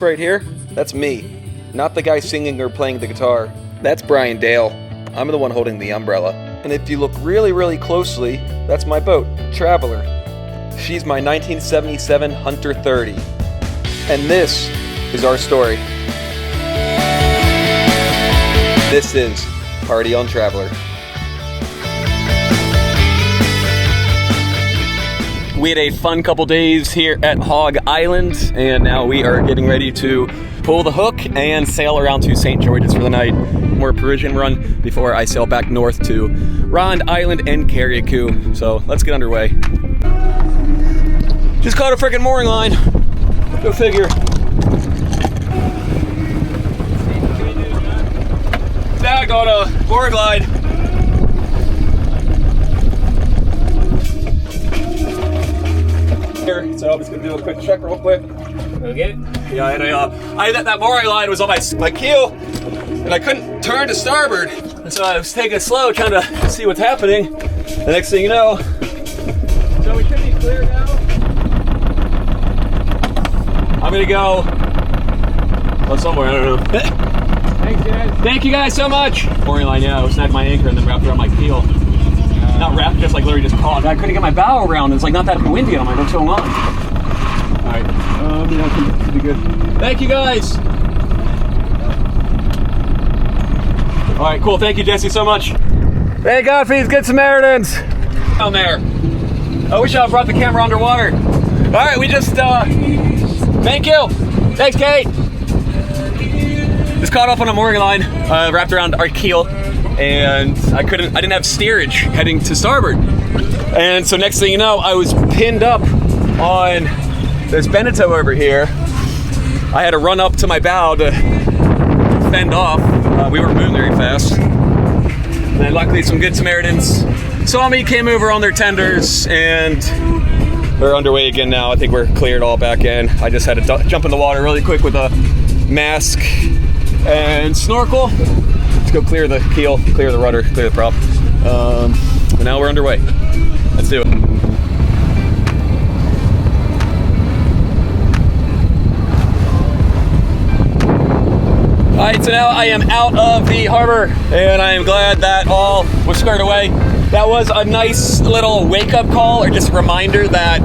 Right here, that's me. Not the guy singing or playing the guitar. That's Brian Dale. I'm the one holding the umbrella. And if you look really, really closely, that's my boat, Traveler. She's my 1977 Hunter 30. And this is our story. This is Party on Traveler. We had a fun couple days here at Hog Island, and now we are getting ready to pull the hook and sail around to St. George's for the night. More Parisian run before I sail back north to Rond Island and Carriacou. So let's get underway. Just caught a freaking mooring line. Go figure. Now I got a board glide. So I'm just gonna do a quick check real quick. Okay. Yeah, and that mooring line was on my keel, and I couldn't turn to starboard. And so I was taking it slow, trying to see what's happening. The next thing you know, so we should be clear now. I'm gonna go somewhere, I don't know. Thanks, guys. Thank you guys so much. Mooring line, yeah, I snagged my anchor and then wrapped around my keel. Not wrapped, just like literally just caught. I couldn't get my bow around. It's like not that windy. I'm like, what's going on? All right, yeah, should be good. Thank you guys. All right, cool. Thank you, Jesse, so much. Hey, God, for these good Samaritans down there. I wish I brought the camera underwater. All right, we just thank you. Thanks, Kate. Just caught up on a mooring line, wrapped around our keel. And I didn't have steerage heading to starboard. And so next thing you know, I was pinned up on this Beneteau over here. I had to run up to my bow to fend off. We weren't moving very fast. And luckily some good Samaritans saw me, came over on their tenders, and we're underway again now. I think we're cleared all back in. I just had to jump in the water really quick with a mask and snorkel. Go clear the keel, clear the rudder, clear the prop. And now we're underway. Let's do it. Alright, so now I am out of the harbor, and I am glad that all was squared away. That was a nice little wake-up call, or just a reminder that,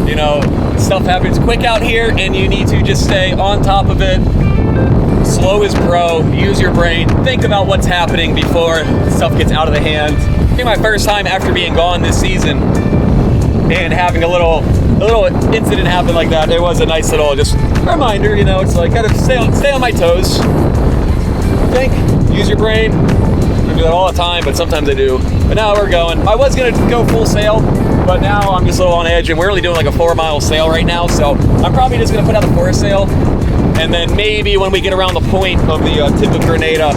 you know, stuff happens quick out here, and you need to just stay on top of it. Slow as pro, use your brain, think about what's happening before stuff gets out of the hand. I think my first time after being gone this season and having a little incident happen like that, it was a nice little just reminder, you know, it's like gotta stay on my toes. Think, use your brain. I do that all the time, but sometimes I do. But now we're going. I was gonna go full sail, but now I'm just a little on edge, and we're only doing like a 4-mile sail right now, so I'm probably just gonna put out the foresail. And then maybe when we get around the point of the tip of Grenada,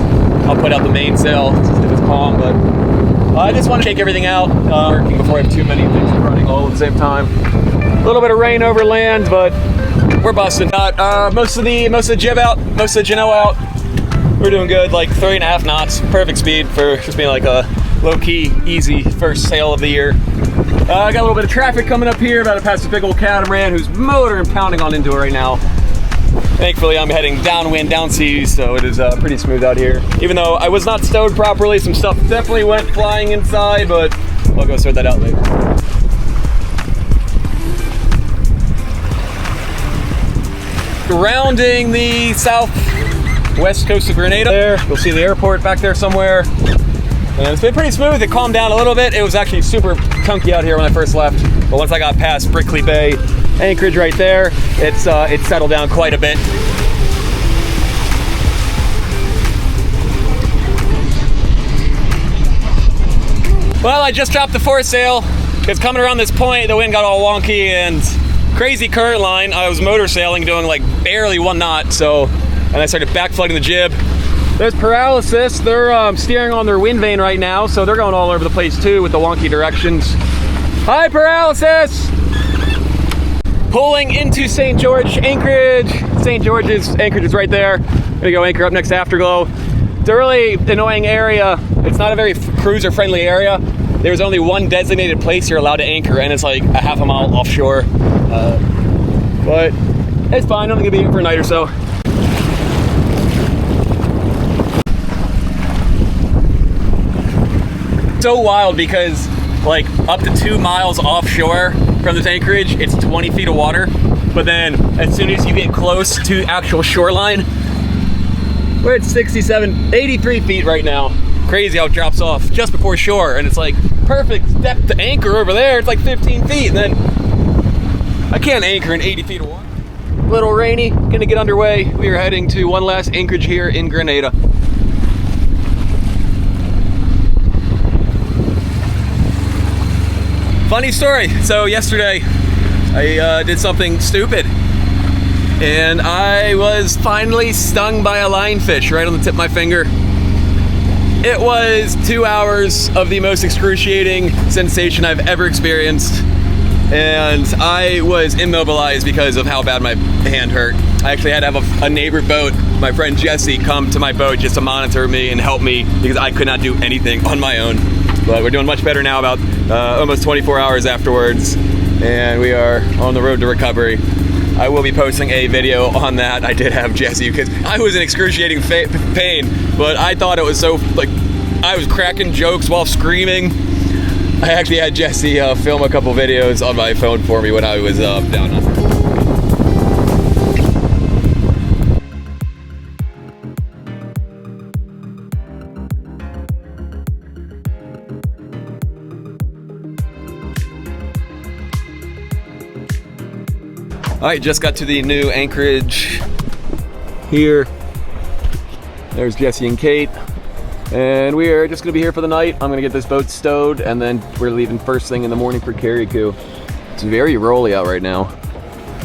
I'll put out the mainsail if it's calm. But I just want to take everything out working before I have too many things running all at the same time. A little bit of rain over land, but we're busting. Most of the jib out, most of the Genoa out. We're doing good, like 3.5 knots, perfect speed for just being like a low-key, easy first sail of the year. I got a little bit of traffic coming up here, about to pass this big old catamaran who's motoring and pounding on into it right now. Thankfully, I'm heading downwind, down seas, so it is pretty smooth out here. Even though I was not stowed properly, some stuff definitely went flying inside, but I'll go sort that out later. Rounding the southwest coast of Grenada there, you'll see the airport back there somewhere. And it's been pretty smooth. It calmed down a little bit. It was actually super chunky out here when I first left, but once I got past Brickley Bay, anchorage right there, it's settled down quite a bit. Well, I just dropped the foresail. It's coming around this point, the wind got all wonky and crazy current line. I was motor sailing, doing like barely 1 knot, and I started back flooding the jib. There's Paralus, they're steering on their wind vane right now, so they're going all over the place too with the wonky directions. Hi, Paralus! Pulling into St. George anchorage. St. George's anchorage is right there. I'm gonna go anchor up next to Afterglow. It's a really annoying area. It's not a very cruiser friendly area. There's only one designated place you're allowed to anchor, and it's like a half a mile offshore. But it's fine, I'm gonna be here for a night or so. So wild because like up to 2 miles offshore from this anchorage, it's 20 feet of water. But then as soon as you get close to actual shoreline, we're at 83 feet right now. Crazy how it drops off just before shore, and it's like perfect depth to anchor over there. It's like 15 feet, and then I can't anchor in 80 feet of water. Little rainy, gonna get underway. We are heading to one last anchorage here in Grenada. Funny story. So yesterday, I did something stupid, and I was finally stung by a lionfish right on the tip of my finger. It was 2 hours of the most excruciating sensation I've ever experienced, and I was immobilized because of how bad my hand hurt. I actually had to have a neighbor boat, my friend Jesse, come to my boat just to monitor me and help me because I could not do anything on my own. But we're doing much better now, about almost 24 hours afterwards, and we are on the road to recovery. I will be posting a video on that. I did have Jesse because I was in excruciating pain, but I thought it was so, like, I was cracking jokes while screaming. I actually had Jesse film a couple videos on my phone for me when I was down under. All right, just got to the new anchorage here. There's Jesse and Kate, and we are just gonna be here for the night. I'm gonna get this boat stowed, and then we're leaving first thing in the morning for Carriacou. It's very rolly out right now.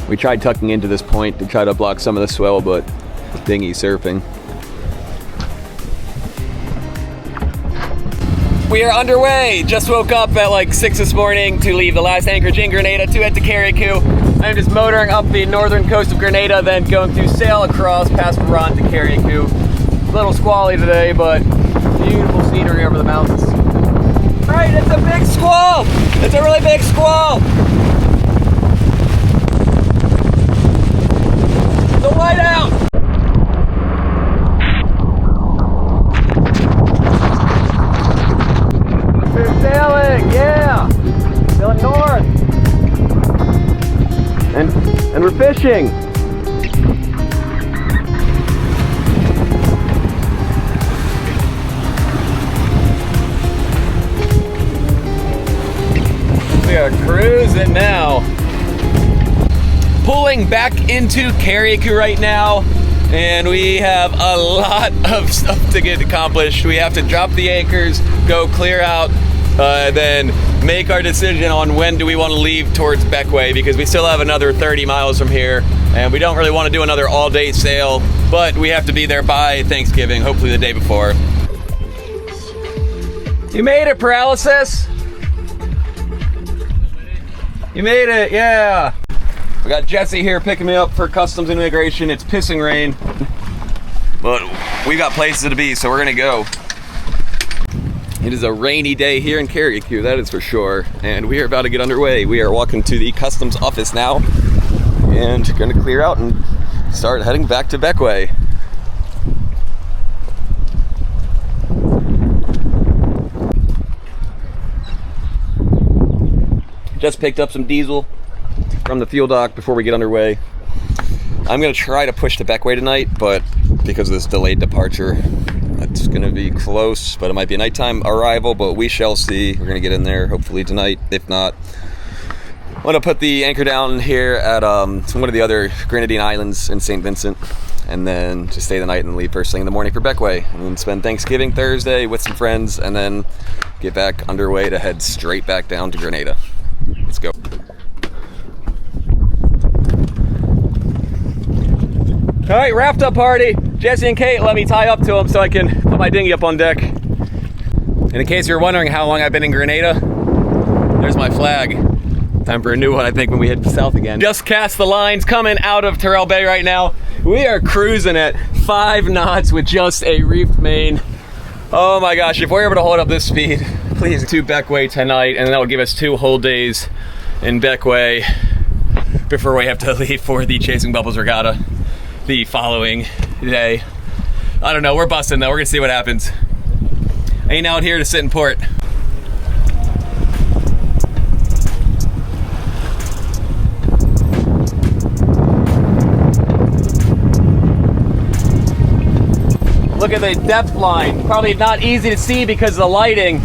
We tried tucking into this point to try to block some of the swell, but dinghy surfing. We are underway. Just woke up at like 6 this morning to leave the last anchorage in Grenada to head to Carriacou. I'm just motoring up the northern coast of Grenada, then going to sail across past Moorings to Carriacou. A little squally today, but beautiful scenery over the mountains. All right, it's a big squall. It's a really big squall. The whiteout. We're sailing, yeah. Sailing north. And we're fishing. We are cruising now. Pulling back into Carriacou right now, and we have a lot of stuff to get accomplished. We have to drop the anchors, go clear out, then make our decision on when do we want to leave towards Beckway, because we still have another 30 miles from here, and we don't really want to do another all-day sail, but we have to be there by Thanksgiving, hopefully the day before. You made it, Paralysis! You made it, yeah! We got Jesse here picking me up for customs and immigration. It's pissing rain, but we got places to be, so we're gonna go. It is a rainy day here in Carriacou, that is for sure, and we are about to get underway. We are walking to the customs office now and gonna clear out and start heading back to Beckway. Just picked up some diesel from the fuel dock before we get underway. I'm gonna try to push to Beckway tonight, but because of this delayed departure, it's gonna be close, but it might be a nighttime arrival, but we shall see. We're gonna get in there hopefully tonight. If not, I'm gonna put the anchor down here at one of the other Grenadine islands in St. Vincent, and then just stay the night and leave first thing in the morning for Beckway, and then spend Thanksgiving Thursday with some friends, and then get back underway to head straight back down to Grenada. Let's go. All right, wrapped up party. Jesse and Kate let me tie up to them so I can put my dinghy up on deck. And in case you're wondering how long I've been in Grenada, there's my flag. Time for a new one, I think, when we head south again. Just cast the lines coming out of Terrell Bay right now. We are cruising at 5 knots with just a reefed main. Oh my gosh, if we're able to hold up this speed, please, to Beckway tonight, and that will give us 2 whole days in Beckway before we have to leave for the Chasing Bubbles Regatta the following day. I don't know, we're busting though, we're gonna see what happens. Ain't out here to sit in port. Look at the depth line. Probably not easy to see because of the lighting.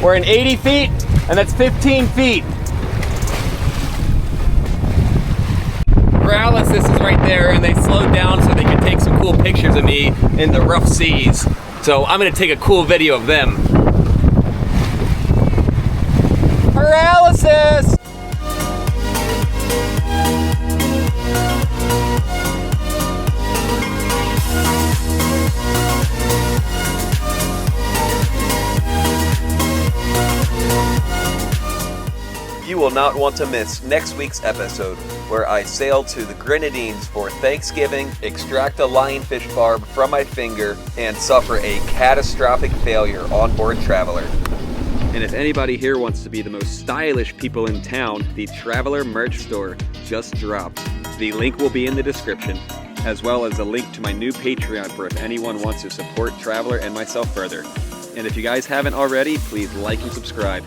We're in 80 feet, and that's 15 feet. Paralus, this is right there, and they slowed down so they could take some cool pictures of me in the rough seas. So I'm gonna take a cool video of them. Paralysis! You will not want to miss next week's episode, where I sail to the Grenadines for Thanksgiving, extract a lionfish barb from my finger, and suffer a catastrophic failure on board Traveler. And if anybody here wants to be the most stylish people in town, the Traveler merch store just dropped. The link will be in the description, as well as a link to my new Patreon for if anyone wants to support Traveler and myself further. And if you guys haven't already, please like and subscribe.